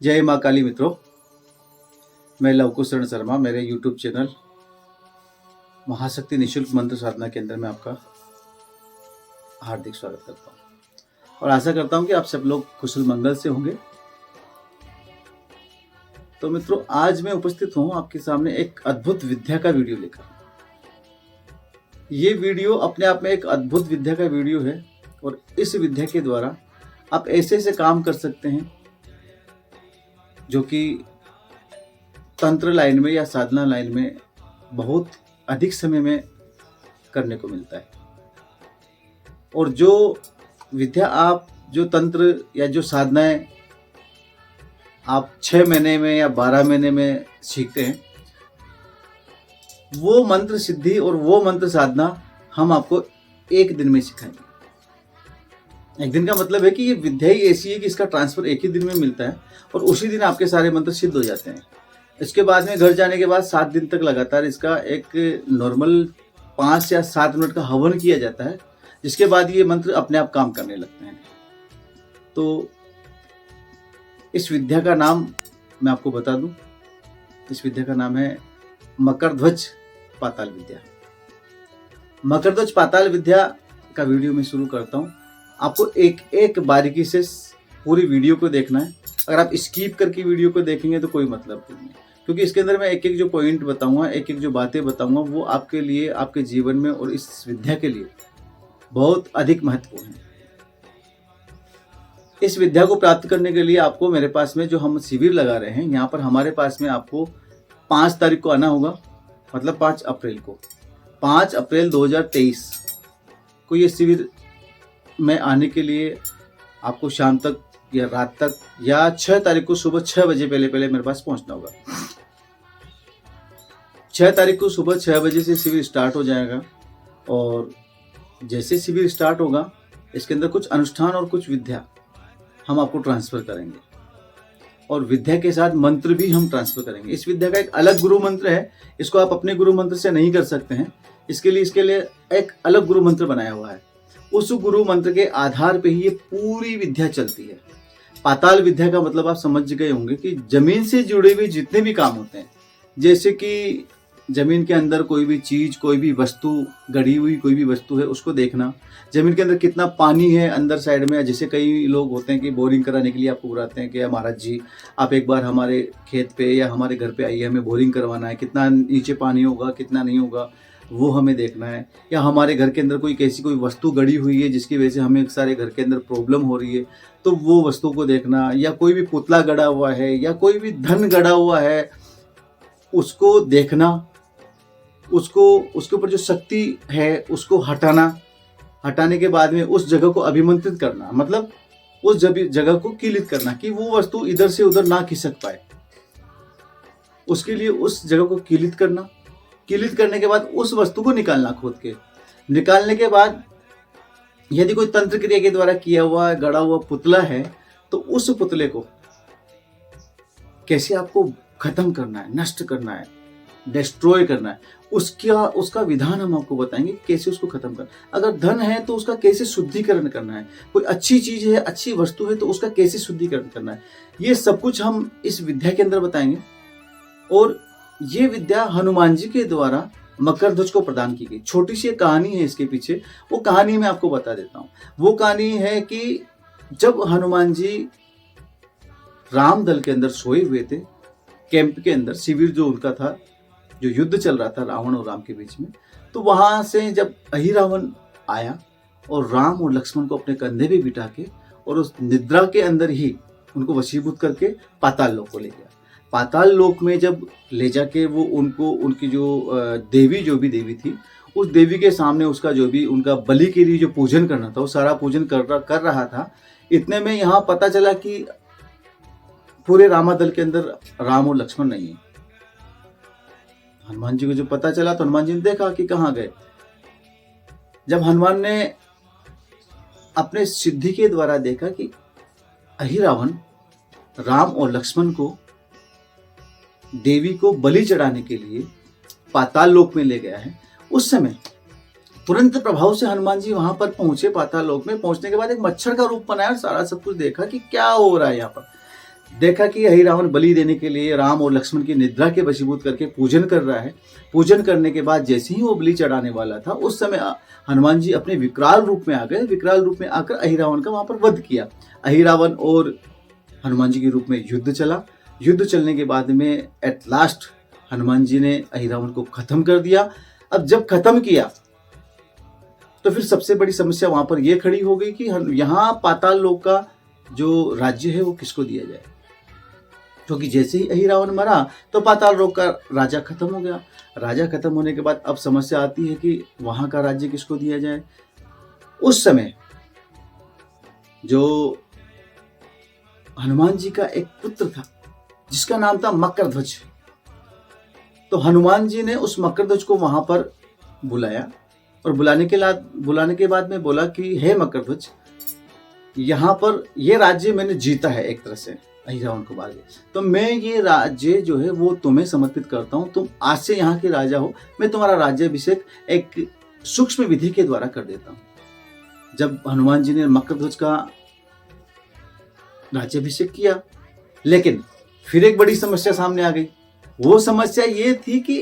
जय माँ काली मित्रों, मैं लवकुश शरण शर्मा मेरे YouTube चैनल महाशक्ति निःशुल्क मंत्र साधना केंद्र में आपका हार्दिक स्वागत करता हूँ और आशा करता हूँ कि आप सब लोग कुशल मंगल से होंगे। तो मित्रों, आज मैं उपस्थित हूँ आपके सामने एक अद्भुत विद्या का वीडियो लेकर। ये वीडियो अपने आप में एक अद्भुत विद्या का वीडियो है और इस विद्या के द्वारा आप ऐसे ऐसे काम कर सकते हैं जो कि तंत्र लाइन में या साधना लाइन में बहुत अधिक समय में करने को मिलता है। और जो विद्या आप जो तंत्र या जो साधनाएं आप 6 महीने में या 12 महीने में सीखते हैं, वो मंत्र सिद्धि और वो मंत्र साधना हम आपको एक दिन में सिखाएंगे। एक दिन का मतलब है कि ये विद्या ही ऐसी है कि इसका ट्रांसफर एक ही दिन में मिलता है और उसी दिन आपके सारे मंत्र सिद्ध हो जाते हैं। इसके बाद में घर जाने के बाद 7 दिन तक लगातार इसका एक नॉर्मल 5 या 7 मिनट का हवन किया जाता है, जिसके बाद ये मंत्र अपने आप काम करने लगते हैं। तो इस विद्या का नाम मैं आपको बता दूं, इस विद्या का नाम है मकरध्वज पाताल विद्या। मकरध्वज पाताल विद्या का वीडियो मैं शुरू करता हूं। आपको एक एक बारीकी से पूरी वीडियो को देखना है। अगर आप स्किप करके वीडियो को देखेंगे तो कोई मतलब नहीं है, क्योंकि इसके अंदर मैं एक एक जो पॉइंट बताऊंगा, एक एक जो बातें बताऊंगा, वो आपके लिए, आपके जीवन में और इस विद्या के लिए बहुत अधिक महत्वपूर्ण है। इस विद्या को प्राप्त करने के लिए आपको मेरे पास में जो हम शिविर लगा रहे हैं, यहाँ पर हमारे पास में आपको 5 तारीख को आना होगा, मतलब 5 अप्रैल को, 5 अप्रैल 2023 को ये शिविर में आने के लिए आपको शाम तक या रात तक या 6 तारीख को सुबह 6 बजे पहले मेरे पास पहुंचना होगा। 6 तारीख को सुबह 6 बजे से शिविर स्टार्ट हो जाएगा और जैसे शिविर स्टार्ट होगा, इसके अंदर कुछ अनुष्ठान और कुछ विद्या हम आपको ट्रांसफर करेंगे और विद्या के साथ मंत्र भी हम ट्रांसफर करेंगे। इस विद्या का एक अलग गुरु मंत्र है, इसको आप अपने गुरु मंत्र से नहीं कर सकते हैं। इसके लिए एक अलग गुरु मंत्र बनाया हुआ है। उस गुरु मंत्र के आधार पे ही ये पूरी विद्या चलती है। पाताल विद्या का मतलब आप समझ गए होंगे कि जमीन से जुड़े हुए जितने भी काम होते हैं, जैसे कि जमीन के अंदर कोई भी चीज, कोई भी वस्तु, गड़ी हुई कोई भी वस्तु है, उसको देखना। जमीन के अंदर कितना पानी है अंदर साइड में, जैसे कई लोग होते हैं कि बोरिंग कराने के लिए आपको बुलाते हैं कि महाराज जी आप एक बार हमारे खेत पे या हमारे घर पे आइए, हमें बोरिंग करवाना है, कितना नीचे पानी होगा कितना नहीं होगा वो हमें देखना है। या हमारे घर के अंदर कोई वस्तु गड़ी हुई है जिसकी वजह से हमें सारे घर के अंदर प्रॉब्लम हो रही है, तो वो वस्तु को देखना। या कोई भी पुतला गड़ा हुआ है या कोई भी धन गड़ा हुआ है, उसको देखना, उसके ऊपर जो शक्ति है उसको हटाना। हटाने के बाद में उस जगह को अभिमंत्रित करना, मतलब उस जगह को कीलित करना कि वो वस्तु इधर से उधर ना खिसक पाए। उसके लिए उस जगह को कीलित करना। कीलित करने के बाद उस वस्तु को निकालना, खोद के निकालने के बाद यदि कोई तंत्र क्रिया के द्वारा किया हुआ गड़ा हुआ पुतला है, तो उस पुतले को कैसे आपको खत्म करना है, नष्ट करना है, डिस्ट्रॉय करना है, उसका विधान हम आपको बताएंगे कैसे उसको खत्म करना। अगर धन है तो उसका कैसे शुद्धिकरण करना है, कोई अच्छी चीज है, अच्छी वस्तु है तो उसका कैसे शुद्धिकरण करना है, ये सब कुछ हम इस विद्या के अंदर बताएंगे। और ये विद्या हनुमान जी के द्वारा मकरध्वज को प्रदान की गई। छोटी सी एक कहानी है इसके पीछे, वो कहानी मैं आपको बता देता हूँ। वो कहानी है कि जब हनुमान जी राम दल के अंदर सोए हुए थे, कैंप के अंदर, शिविर जो उनका था, जो युद्ध चल रहा था रावण और राम के बीच में, तो वहां से जब अहिरावण आया और राम और लक्ष्मण को अपने कंधे पे बिठा के और उस निद्रा के अंदर ही उनको वशीभूत करके पाताल लोक को ले गया। पाताल लोक में जब ले जाके वो उनकी जो देवी, जो भी देवी थी, उस देवी के सामने उसका जो भी उनका बलि के लिए जो पूजन करना था वो सारा पूजन कर रहा था। इतने में यहाँ पता चला कि पूरे रामादल के अंदर राम और लक्ष्मण नहीं है। हनुमान जी को जो पता चला तो हनुमान जी ने देखा कि कहाँ गए। जब हनुमान ने अपने सिद्धि के द्वारा देखा कि अहिरावण राम और लक्ष्मण को, देवी को बलि चढ़ाने के लिए पाताल लोक में ले गया है, उस समय तुरंत प्रभाव से हनुमान जी वहां पर पहुंचे। पाताल लोक में पहुंचने के बाद एक मच्छर का रूप बनाया और सारा सब कुछ देखा कि क्या हो रहा है यहाँ पर। देखा कि अहिरावण बलि देने के लिए राम और लक्ष्मण की निद्रा के वशीभूत करके पूजन कर रहा है। पूजन करने के बाद जैसे ही वो बलि चढ़ाने वाला था, उस समय हनुमान जी अपने विकराल रूप में आ गए। विकराल रूप में आकर अहिरावण का वहां पर वध किया। अहिरावण और हनुमान जी के रूप में युद्ध चला। युद्ध चलने के बाद में एट लास्ट हनुमान जी ने अहिरावण को खत्म कर दिया। अब जब खत्म किया तो फिर सबसे बड़ी समस्या वहां पर यह खड़ी हो गई कि यहाँ पाताल लोक का जो राज्य है वो किसको दिया जाए, क्योंकि जैसे ही अहिरावण मरा तो पाताल लोक का राजा खत्म हो गया। राजा खत्म होने के बाद अब समस्या आती है कि वहां का राज्य किसको दिया जाए। उस समय जो हनुमान जी का एक पुत्र था जिसका नाम था मकरध्वज, तो हनुमान जी ने उस मकरध्वज को वहां पर बुलाया और बुलाने के बाद में बोला कि हे मकरध्वज, यहाँ पर ये राज्य मैंने जीता है एक तरह से अहिरावण को मार के, तो मैं ये राज्य जो है वो तुम्हें समर्पित करता हूँ। तुम आज से यहाँ के राजा हो। मैं तुम्हारा राज्याभिषेक एक सूक्ष्म विधि के द्वारा कर देता हूँ। जब हनुमान जी ने मकरध्वज का राज्याभिषेक किया, लेकिन फिर एक बड़ी समस्या सामने आ गई। वो समस्या ये थी कि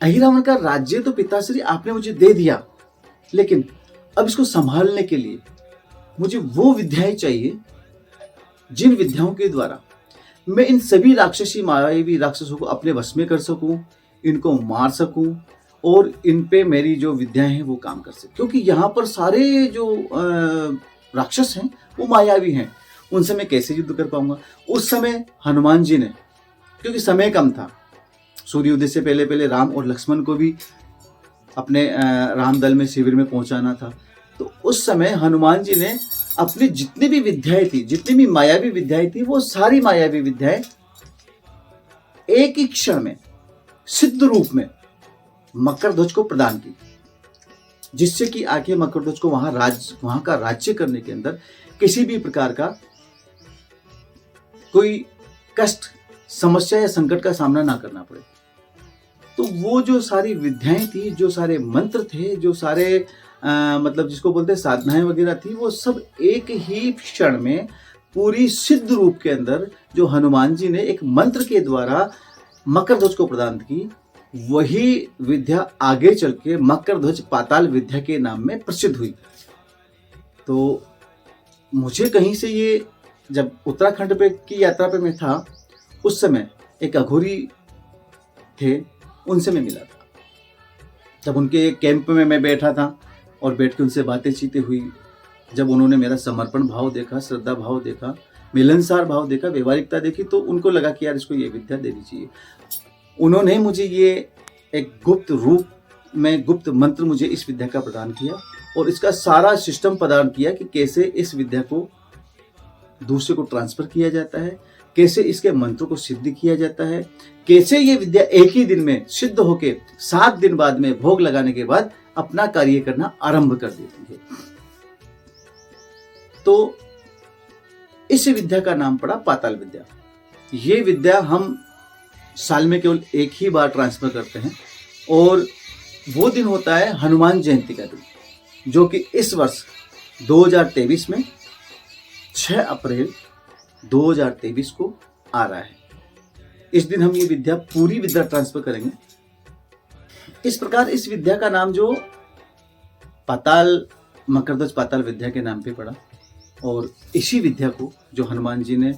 अहिरावण का राज्य तो पिताश्री आपने मुझे दे दिया, लेकिन अब इसको संभालने के लिए मुझे वो विद्याएं चाहिए जिन विद्याओं के द्वारा मैं इन सभी राक्षसी मायावी राक्षसों को अपने वश में कर सकूं, इनको मार सकूं और इन पे मेरी जो विद्याएं हैं वो काम कर सके। क्योंकि यहाँ पर सारे जो राक्षस हैं वो मायावी हैं, उनसे मैं कैसे युद्ध कर पाऊंगा। उस समय हनुमान जी ने, क्योंकि समय कम था, सूर्योदय से पहले पहले राम और लक्ष्मण को भी अपने राम दल में शिविर में पहुंचाना था, तो उस समय हनुमान जी ने अपनी जितनी भी विद्याएं थी, जितनी भी मायावी विद्याएं थी, वो सारी मायावी विद्याएं एक ही क्षण में सिद्ध रूप में मकरध्वज को प्रदान की, जिससे कि आगे मकरध्वज को वहां का राज्य करने के अंदर किसी भी प्रकार का कोई कष्ट, समस्या या संकट का सामना ना करना पड़े। तो वो जो सारी विद्याएं थी, जो सारे मंत्र थे, जो सारे मतलब जिसको बोलते हैं साधनाएं वगैरह थी, वो सब एक ही क्षण में पूरी सिद्ध रूप के अंदर जो हनुमान जी ने एक मंत्र के द्वारा मकरध्वज को प्रदान की, वही विद्या आगे चल के मकरध्वज पाताल विद्या के नाम में प्रसिद्ध हुई। तो मुझे कहीं से ये, जब उत्तराखंड पे की यात्रा पे मैं था, उस समय एक अघोरी थे, उनसे मैं मिला था। जब उनके कैंप में मैं बैठा था और बैठ के उनसे बातें चीतें हुई, जब उन्होंने मेरा समर्पण भाव देखा, श्रद्धा भाव देखा, मिलनसार भाव देखा, व्यवहारिकता देखी, तो उनको लगा कि यार इसको ये विद्या देनी चाहिए। उन्होंने मुझे ये एक गुप्त रूप में गुप्त मंत्र मुझे इस विद्या का प्रदान किया और इसका सारा सिस्टम प्रदान किया कि कैसे इस विद्या को दूसरे को ट्रांसफर किया जाता है, कैसे इसके मंत्रों को सिद्ध किया जाता है, कैसे ये विद्या एक ही दिन में सिद्ध होके 7 दिन बाद में भोग लगाने के बाद अपना कार्य करना आरंभ कर देती है। तो इस विद्या का नाम पड़ा पाताल विद्या। ये विद्या हम साल में केवल एक ही बार ट्रांसफर करते हैं और वो दिन होता है हनुमान जयंती का दिन, जो कि इस वर्ष 2023 में 6 अप्रैल 2023 को आ रहा है। इस दिन हम ये विद्या, पूरी विद्या ट्रांसफर करेंगे। इस प्रकार इस विद्या का नाम जो पाताल, मकरध्वज पाताल विद्या के नाम पे पड़ा और इसी विद्या को जो हनुमान जी ने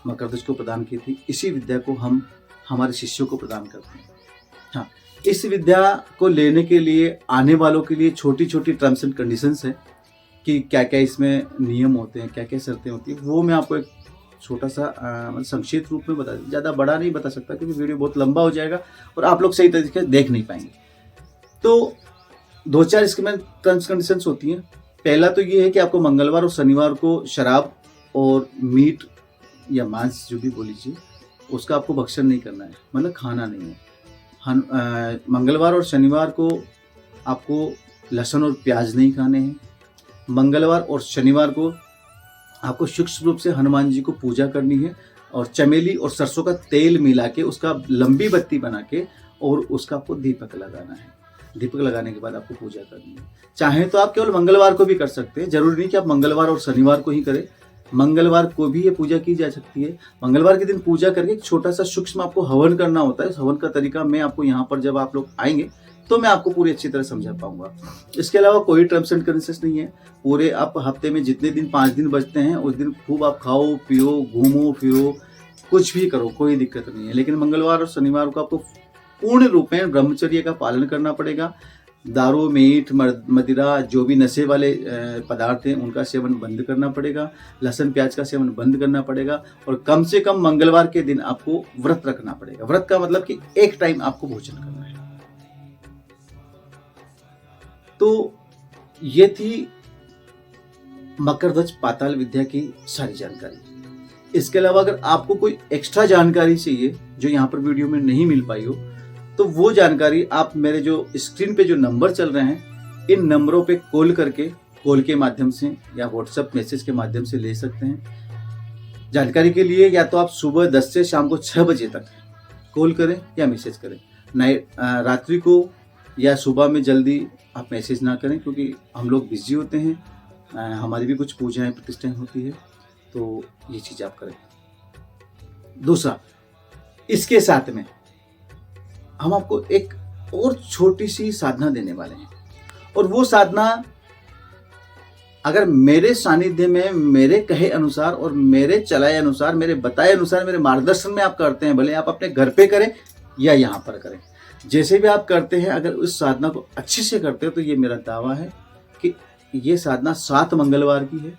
मकरध्वज को प्रदान की थी, इसी विद्या को हम हमारे शिष्यों को प्रदान करते हैं। हाँ, इस विद्या को लेने के लिए आने वालों के लिए छोटी छोटी टर्म्स एंड कंडीशंस है कि क्या क्या इसमें नियम होते हैं, क्या क्या शर्तें होती हैं, वो मैं आपको एक छोटा सा संक्षिप्त रूप में बता दूँ। ज़्यादा बड़ा नहीं बता सकता क्योंकि वीडियो बहुत लंबा हो जाएगा और आप लोग सही तरीके से देख नहीं पाएंगे। तो 2-4 इसके में टर्म्स कंडीशंस होती हैं। पहला तो ये है कि आपको मंगलवार और शनिवार को शराब और मीट या मांस जो भी बोल लीजिए, उसका आपको भक्षण नहीं करना है, मतलब खाना नहीं है। मंगलवार और शनिवार को आपको लहसुन और प्याज नहीं खाने हैं। मंगलवार और शनिवार को आपको सूक्ष्म रूप से हनुमान जी को पूजा करनी है और चमेली और सरसों का तेल मिला के उसका लंबी बत्ती बना के और उसका आपको दीपक लगाना है। दीपक लगाने के बाद आपको पूजा करनी है। चाहे तो आप केवल मंगलवार को भी कर सकते हैं, जरूरी नहीं कि आप मंगलवार और शनिवार को ही करें। मंगलवार को भी ये पूजा की जा सकती है। मंगलवार के दिन पूजा करके एक छोटा सा सूक्ष्म आपको हवन करना होता है। इस हवन का तरीका मैं आपको यहाँ पर जब आप लोग आएंगे तो मैं आपको पूरी अच्छी तरह समझा पाऊंगा। इसके अलावा कोई टर्म्स एंड कंडीशंस नहीं है। पूरे आप हफ्ते में जितने दिन 5 दिन बचते हैं उस दिन खूब आप खाओ पियो घूमो फिरो कुछ भी करो, कोई दिक्कत नहीं है। लेकिन मंगलवार और शनिवार को आपको पूर्ण रूप में ब्रह्मचर्य का पालन करना पड़ेगा। दारू मीठ मदिरा जो भी नशे वाले पदार्थ हैं उनका सेवन बंद करना पड़ेगा। लहसुन प्याज का सेवन बंद करना पड़ेगा और कम से कम मंगलवार के दिन आपको व्रत रखना पड़ेगा। व्रत का मतलब कि एक टाइम आपको भोजन करना है। तो ये थी मकर ध्वज पाताल विद्या की सारी जानकारी। इसके अलावा अगर आपको कोई एक्स्ट्रा जानकारी चाहिए जो यहाँ पर वीडियो में नहीं मिल पाई हो तो वो जानकारी आप मेरे जो स्क्रीन पे जो नंबर चल रहे हैं इन नंबरों पे कॉल के माध्यम से या व्हाट्सएप मैसेज के माध्यम से ले सकते हैं। जानकारी के लिए या तो आप सुबह 10 से शाम को 6 बजे तक कॉल करें या मैसेज करें। रात्रि को या सुबह में जल्दी आप मैसेज ना करें क्योंकि हम लोग बिजी होते हैं, हमारी भी कुछ पूजाएं प्रतिष्ठाएं होती है, तो ये चीज़ आप करें। दूसरा, इसके साथ में हम आपको एक और छोटी सी साधना देने वाले हैं और वो साधना अगर मेरे सानिध्य में मेरे कहे अनुसार और मेरे चलाए अनुसार मेरे बताए अनुसार मेरे मार्गदर्शन में आप करते हैं, भले आप अपने घर पे करें या यहाँ पर करें, जैसे भी आप करते हैं, अगर उस साधना को अच्छे से करते हो तो ये मेरा दावा है कि ये साधना 7 मंगलवार की है।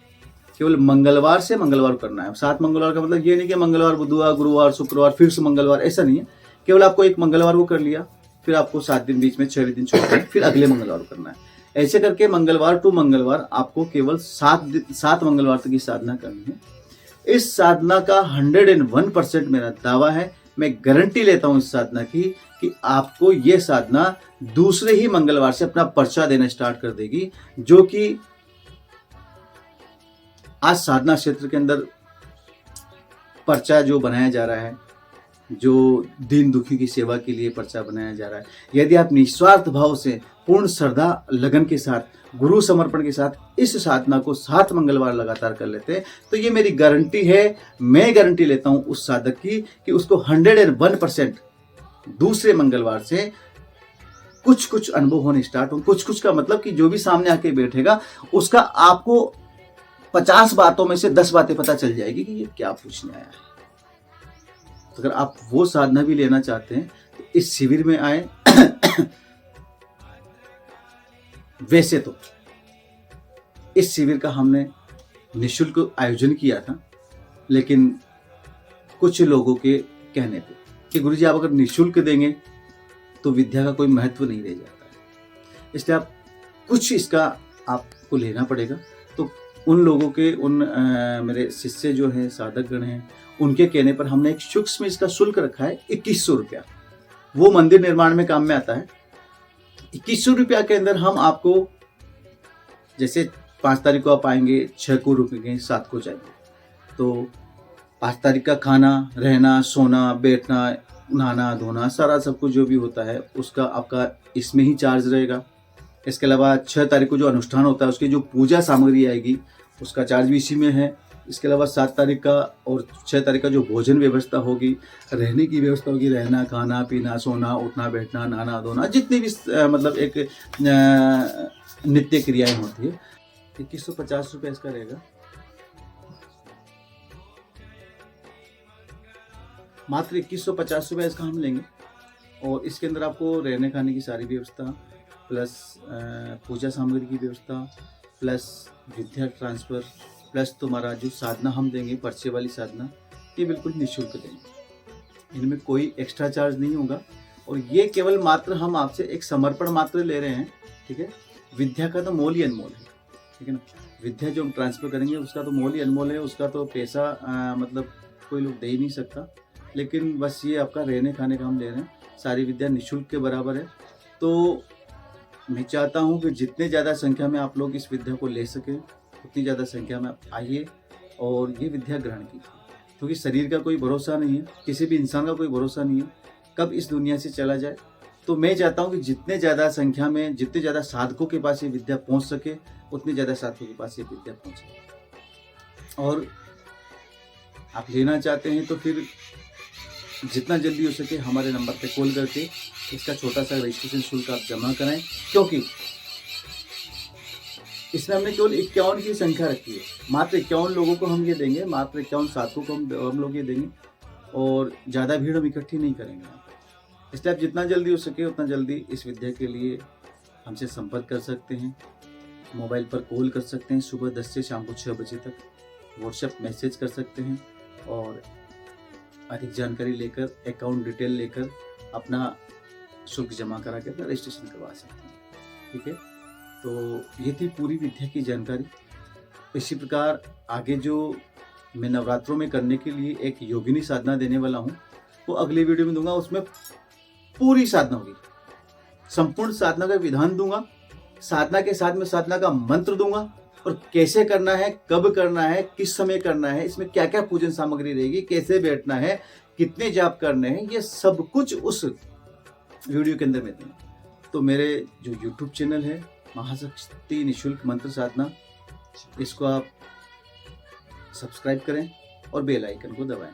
केवल मंगलवार से मंगलवार करना है। 7 मंगलवार का मतलब ये नहीं कि मंगलवार बुधवार गुरुवार शुक्रवार फिर से मंगलवार, ऐसा नहीं है। केवल आपको एक मंगलवार को कर लिया, फिर आपको 7 दिन बीच में 6 दिन छोड़ना है, फिर अगले मंगलवार को करना है। ऐसे करके मंगलवार टू मंगलवार आपको केवल 7 मंगलवार तक की साधना करनी है। इस साधना का 101% मेरा दावा है, मैं गारंटी लेता हूं इस साधना की कि आपको ये साधना दूसरे ही मंगलवार से अपना पर्चा देना स्टार्ट कर देगी। जो कि आज साधना क्षेत्र के अंदर पर्चा जो बनाया जा रहा है, जो दीन दुखी की सेवा के लिए पर्चा बनाया जा रहा है, यदि आप निस्वार्थ भाव से पूर्ण श्रद्धा लगन के साथ गुरु समर्पण के साथ इस साधना को 7 मंगलवार लगातार कर लेते हैं तो ये मेरी गारंटी है, मैं गारंटी लेता हूं उस साधक की कि उसको 101% दूसरे मंगलवार से कुछ अनुभव होने स्टार्ट हो। कुछ का मतलब कि जो भी सामने आके बैठेगा उसका आपको 50 बातों में से 10 बातें पता चल जाएगी कि ये क्या पूछने आया है। तो अगर आप वो साधना भी लेना चाहते हैं तो इस शिविर में आए। वैसे तो इस शिविर का हमने निःशुल्क आयोजन किया था, लेकिन कुछ लोगों के कहने पे कि गुरुजी आप अगर निःशुल्क देंगे तो विद्या का कोई महत्व नहीं रह जाता है, इसलिए आप कुछ इसका आपको लेना पड़ेगा। तो उन लोगों के मेरे शिष्य जो हैं साधक गण हैं उनके कहने पर हमने एक सूक्ष्म इसका शुल्क रखा है 2100 रुपया। वो मंदिर निर्माण में काम में आता है। 2100 रुपया के अंदर हम आपको, जैसे 5 तारीख को आप आएंगे, 6 को रुकेंगे, 7 को जाएंगे, तो 5 तारीख का खाना रहना सोना बैठना नहाना धोना सारा सब कुछ जो भी होता है उसका आपका इसमें ही चार्ज रहेगा। इसके अलावा 6 तारीख को जो अनुष्ठान होता है उसकी जो पूजा सामग्री आएगी उसका चार्ज भी इसी में है। इसके अलावा 7 तारीख का और 6 तारीख का जो भोजन व्यवस्था होगी, रहने की व्यवस्था होगी, रहना खाना पीना सोना उठना बैठना नहाना धोना जितनी भी मतलब एक नित्य क्रियाएं होती है, 2150 रुपये इसका रहेगा। मात्र 2150 रुपये इसका हम लेंगे और इसके अंदर आपको रहने खाने की सारी व्यवस्था प्लस पूजा सामग्री की व्यवस्था प्लस विद्या ट्रांसफ़र प्लस तुम्हारा जो साधना हम देंगे पर्चे वाली साधना, ये बिल्कुल निःशुल्क देंगे। इनमें कोई एक्स्ट्रा चार्ज नहीं होगा और ये केवल मात्र हम आपसे एक समर्पण मात्र ले रहे हैं। ठीक है, विद्या का तो मोल ही अनमोल है। ठीक है ना, विद्या जो हम ट्रांसफ़र करेंगे उसका तो मोल ही अनमोल है, उसका तो पैसा मतलब कोई लोग दे ही नहीं सकता। लेकिन बस ये आपका रहने खाने का हम ले रहे हैं, सारी विद्या निःशुल्क के बराबर है। तो मैं चाहता हूँ कि जितने ज़्यादा संख्या में आप लोग इस विद्या को ले सकें उतनी ज़्यादा संख्या में आप आइए और ये विद्या ग्रहण कीजिए, क्योंकि शरीर का कोई भरोसा नहीं है, किसी भी इंसान का कोई भरोसा नहीं है कब इस दुनिया से चला जाए। तो मैं चाहता हूँ कि जितने ज़्यादा संख्या में जितने ज़्यादा साधकों के पास ये विद्या पहुँच सके उतने ज़्यादा साधकों के पास ये विद्या पहुँचे। और आप लेना चाहते हैं तो फिर जितना जल्दी हो सके हमारे नंबर पे कॉल करके इसका छोटा सा रजिस्ट्रेशन शुल्क आप जमा कराएं, क्योंकि इसमें हमने केवल 51 की संख्या रखी है। मात्र 51 लोगों को हम ये देंगे, मात्र 51 साधकों को हम लोग ये देंगे, और ज़्यादा भीड़ हम इकट्ठी नहीं करेंगे। इसलिए आप जितना जल्दी हो सके उतना जल्दी इस विद्या के लिए हमसे संपर्क कर सकते हैं। मोबाइल पर कॉल कर सकते हैं सुबह 10 से शाम को 6 बजे तक, व्हाट्सएप मैसेज कर सकते हैं, और अधिक जानकारी लेकर, अकाउंट डिटेल लेकर अपना शुल्क जमा करा के अपना रजिस्ट्रेशन करवा सकते हैं। ठीक है, तो ये थी पूरी विद्या की जानकारी। इसी प्रकार आगे जो मैं नवरात्रों में करने के लिए एक योगिनी साधना देने वाला हूँ, वो अगली वीडियो में दूंगा। उसमें पूरी साधना होगी, संपूर्ण साधना का विधान दूंगा, साधना के साथ में साधना का मंत्र दूंगा, और कैसे करना है, कब करना है, किस समय करना है, इसमें क्या क्या पूजन सामग्री रहेगी, कैसे बैठना है, कितने जाप करने हैं, ये सब कुछ उस वीडियो के अंदर में दूंगा। तो मेरे जो YouTube चैनल है महाशक्ति निःशुल्क मंत्र साधना, इसको आप सब्सक्राइब करें और बेल आइकन को दबाएं।